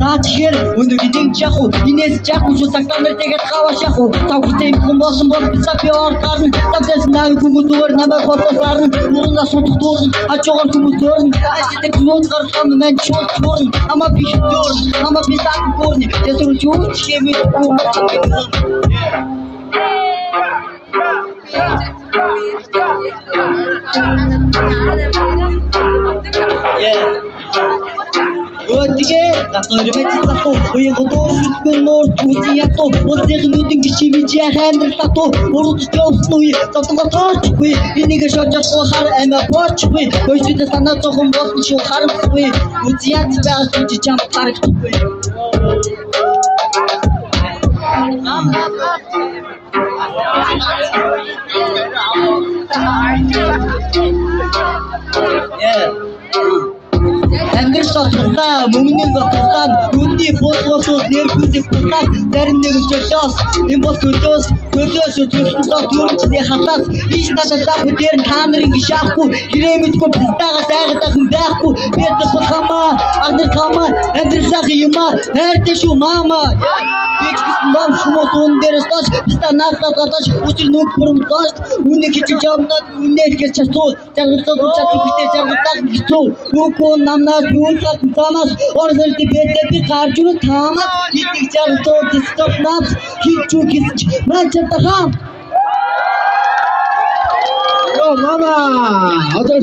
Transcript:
Наад чихэр өнөөгийн жах уу инээс жах уу сагтаа мэртэйгээ хаваашах уу тав хүтэйм хүмүүс бол бисапиор гарн тавдас наа хүмүүдээр намайг хотосарн муунаас утгуурн ачуугаар хүмүүдээр аситэ клоуд гарсан мен чуурн ама бишдор ама бисак гурни ясуу чуу чимэт Ötüge, nasıl öğretmen sato, uyudu, sütün mor, tuzi yato, o zehirludun kişimi ciğerlendir sato, oruç diyorsun, tatlıma taş, yine şocak o har eme borç, özüde sana tohum bozmuş o harım, tuzi yat ve asıcı cam karık. Энгэр шатсан мөнгөний батсан үndi бодлосоо нэрхүүдэг батсан зарим нэг жолоос энэ бол төлөөс төлсөн төрчний хатаас ийш надад бүтээр та нарын гişаахгүй гэрэмэдгүй бистагаас айгадаг хүн байхгүй бэдэ хамаа агнер хамаа эндэрсах юма хайртай шүү мама Бич нам шумот ондерс таш станахта таш учир нүг бүрмташ үнийг хийж жамнаа үнээр гэж чатуу загтаа чатуу битээ загтаа гитүү үгүй намнаа юусат тамас ордер тибэтэ би гарчуу тамас хитиг жагтуу дистоп нап хичүү гэж мачата хам Yo mama, otro